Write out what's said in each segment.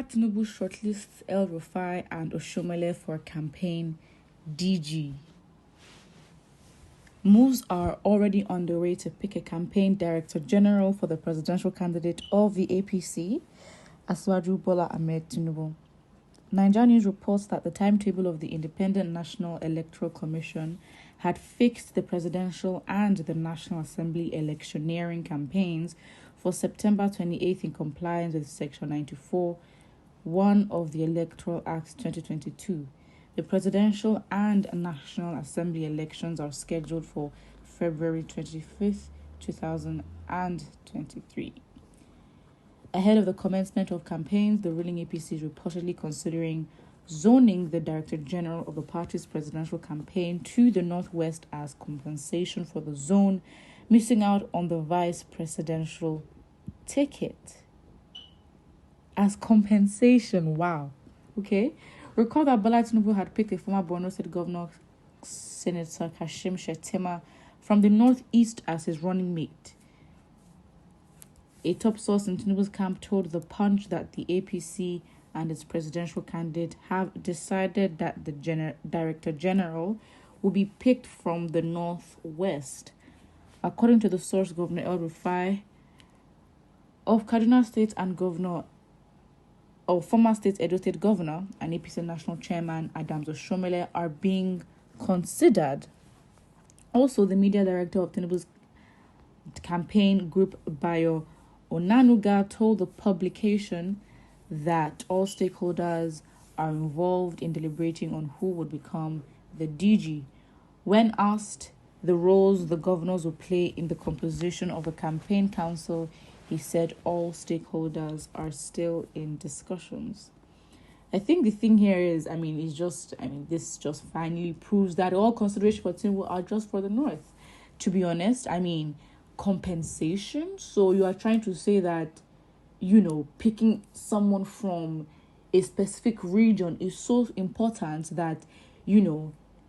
TINUBU shortlists ELRUFAI and OSHIOMOLE for campaign DG. Moves are already underway to pick a campaign director general for the presidential candidate of the APC, Asiwaju Bola Ahmed Tinubu. Nigeria News reports that the timetable of the Independent National Electoral Commission had fixed the presidential and the National Assembly electioneering campaigns for September 28th in compliance with Section 94(1) of the Electoral Act 2022. The presidential and National Assembly elections are scheduled for February 25th, 2023. Ahead of the commencement of campaigns, the ruling APC is reportedly considering zoning the Director General of the party's presidential campaign to the Northwest as compensation for the zone missing out on the vice presidential ticket. As compensation, wow. Okay. Recall that Bola Tinubu had picked a former Borno State Governor, Senator Kashim Shettima, from the Northeast as his running mate. A top source in Tinubu's camp told The Punch that the APC and its presidential candidate have decided that the Director General will be picked from the Northwest. According to the source, Governor ELRUFAI of Kaduna State and former State Edo State Governor and APC National Chairman Adams OSHIOMOLE are being considered. Also, the media director of Tinubu's campaign group, Bayo Onanuga, told the publication that all stakeholders are involved in deliberating on who would become the DG. When asked the roles the governors will play in the composition of the campaign council, he said all stakeholders are still in discussions. I think the thing here is, this just finally proves that all considerations for Tinubu are just for the North. To be honest, compensation. So you are trying to say that, picking someone from a specific region is so important that,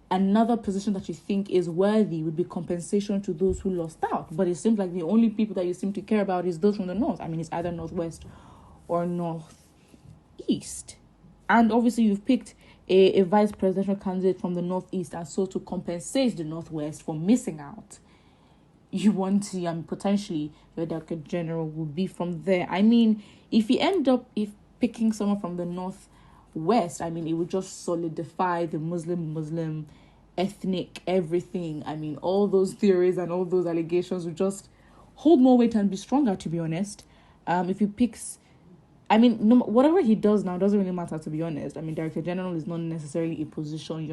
another position that you think is worthy would be compensation to those who lost out. But it seems like the only people that you seem to care about is those from the North. It's either Northwest or Northeast. And obviously you've picked a vice presidential candidate from the Northeast, and so to compensate the Northwest for missing out, you want to, potentially your Director General will be from there. If you end up picking someone from the Northwest, it would just solidify the Muslim, ethnic, everything. All those theories and all those allegations would just hold more weight and be stronger, to be honest. If he picks, whatever he does now doesn't really matter, to be honest. Director General is not necessarily a position.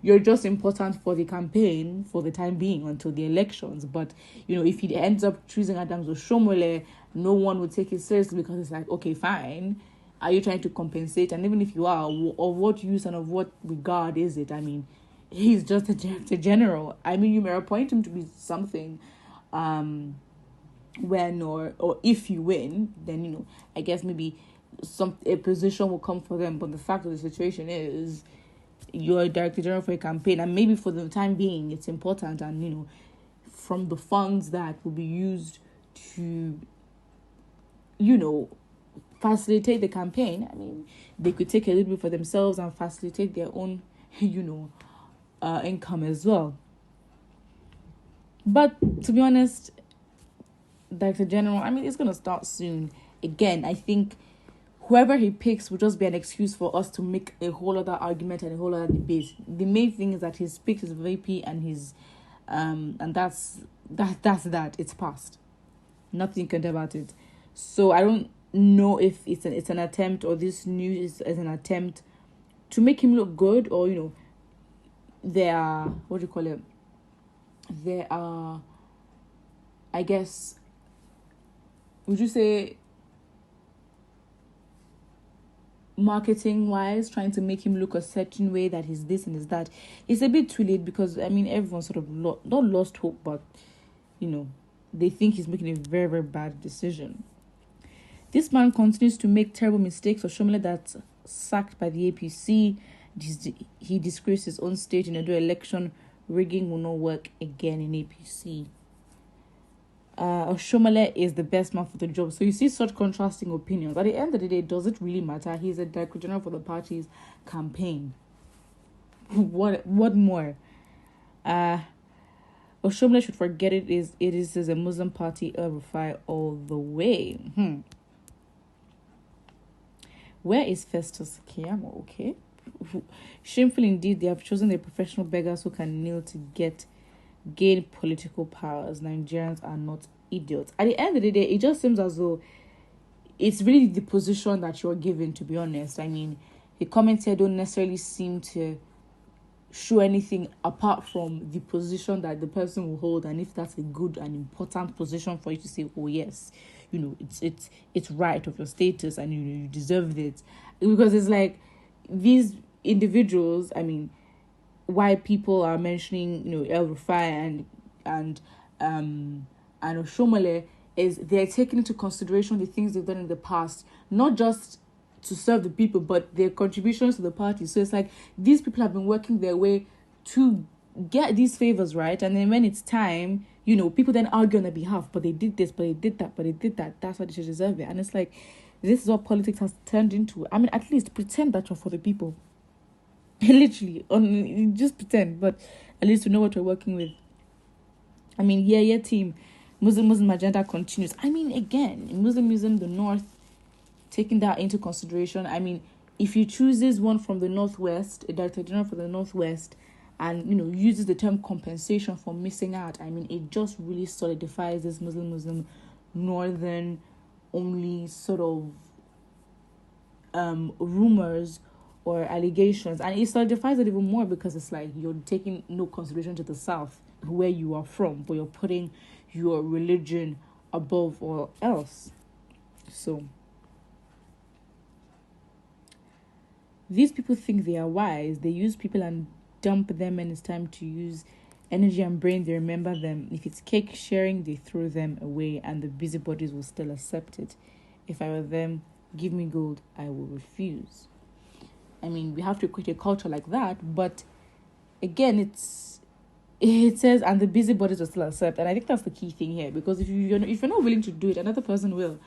You're just important for the campaign for the time being until the elections. But, if he ends up choosing Adams OSHIOMOLE, no one would take it seriously because it's like, okay, fine. Are you trying to compensate? And even if you are, of what use and of what regard is it? He's just a Director General. You may appoint him to be something when or if you win, then, I guess maybe a position will come for them. But the fact of the situation is you're a Director General for a campaign, and maybe for the time being it's important, and, from the funds that will be used to, facilitate the campaign, they could take a little bit for themselves and facilitate their own, income as well. But to be honest, Director General, it's going to start soon. Again, I think whoever he picks will just be an excuse for us to make a whole other argument and a whole other debate. The main thing is that he's picked his VP and his, and that's that. It's passed. Nothing you can do about it. So I don't know if it's an attempt, or this news is an attempt to make him look good, or there are, I guess, would you say, marketing wise, trying to make him look a certain way, that he's this and he's that. It's a bit too late because everyone sort of not lost hope, but they think he's making a very, very bad decision. This man continues to make terrible mistakes. OSHIOMOLE, that's sacked by the APC, he disgraced his own state in a election. Rigging will not work again in APC. Oshomole is the best man for the job. So you see such contrasting opinions. At the end of the day, does it really matter? He's a director general for the party's campaign. What more? Oshomole should forget it is a Muslim party, ELRUFAI all the way. Where is Festus Keyamo? Okay. Shameful indeed, they have chosen the professional beggars who can kneel to gain political powers. Nigerians are not idiots. At the end of the day, it just seems as though it's really the position that you're given, to be honest. I mean, the comments here don't necessarily seem to show anything apart from the position that the person will hold, and if that's a good and important position for you to say, oh yes, it's right of your status and you deserve it. Because it's like these individuals, I mean, why people are mentioning ELRUFAI and Oshomole is they're taking into consideration the things they've done in the past, not just to serve the people, but their contributions to the party. So it's like these people have been working their way to get these favors, right? And then when it's time, people then argue on their behalf, but they did this, but they did that, but they did that. That's why they should deserve it. And it's like, this is what politics has turned into. I mean, at least pretend that you're for the people. Literally, just pretend, but at least we know what we're working with. I mean, yeah, team. Muslim agenda continues. I mean, again, in Muslimism, the North, taking that into consideration, I mean, if you chooses one from the Northwest, a director general for the Northwest, and uses the term compensation for missing out, I mean, it just really solidifies this Muslim northern only sort of rumors or allegations, and it solidifies it even more because it's like you're taking no consideration to the South, where you are from, but you're putting your religion above all else. So these people think they are wise. They use people and dump them, and it's time to use energy and brain. They remember them. If it's cake sharing, they throw them away, and the busybodies will still accept it. If I were them, give me gold, I will refuse. I mean, we have to create a culture like that, but again, it says, and the busybodies will still accept, and I think that's the key thing here, because if you're not willing to do it, another person will.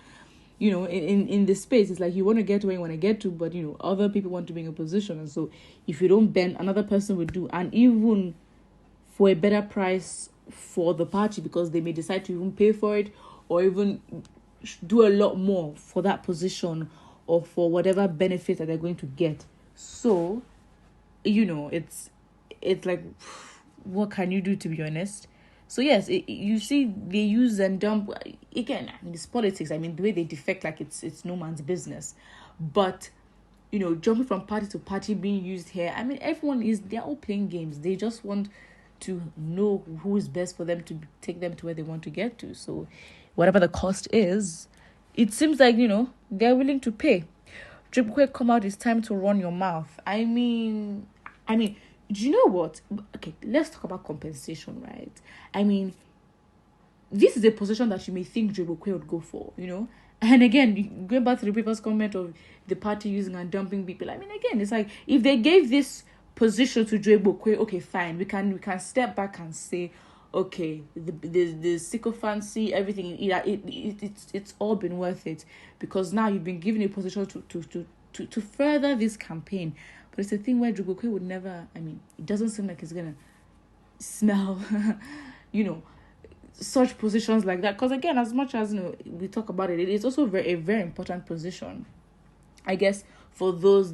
In this space, it's like you want to get where you want to get to, but other people want to be in a position, and so if you don't bend, another person will do, and even for a better price for the party, because they may decide to even pay for it or even do a lot more for that position or for whatever benefit that they're going to get. So it's like, what can you do, to be honest? So yes, you see, they use and dump. Again, I mean, it's politics. I mean, the way they defect, like it's no man's business. But jumping from party to party, being used here. I mean, they're all playing games. They just want to know who is best for them to take them to where they want to get to. So whatever the cost is, it seems like they're willing to pay. Drip come out. It's time to run your mouth. I mean. Do you know what? Okay, let's talk about compensation, right? I mean, this is a position that you may think Jobokwe would go for, And again, going back to the previous comment of the party using and dumping people. I mean, again, it's like, if they gave this position to Jobokwe, okay, fine. We can step back and say, okay, the sycophancy, everything, it's all been worth it, because now you've been given a position to further this campaign. But it's a thing where Jogokwe would never, I mean, it doesn't seem like it's going to smell, such positions like that. Because again, as much as, we talk about it, it's also a very important position, I guess, for those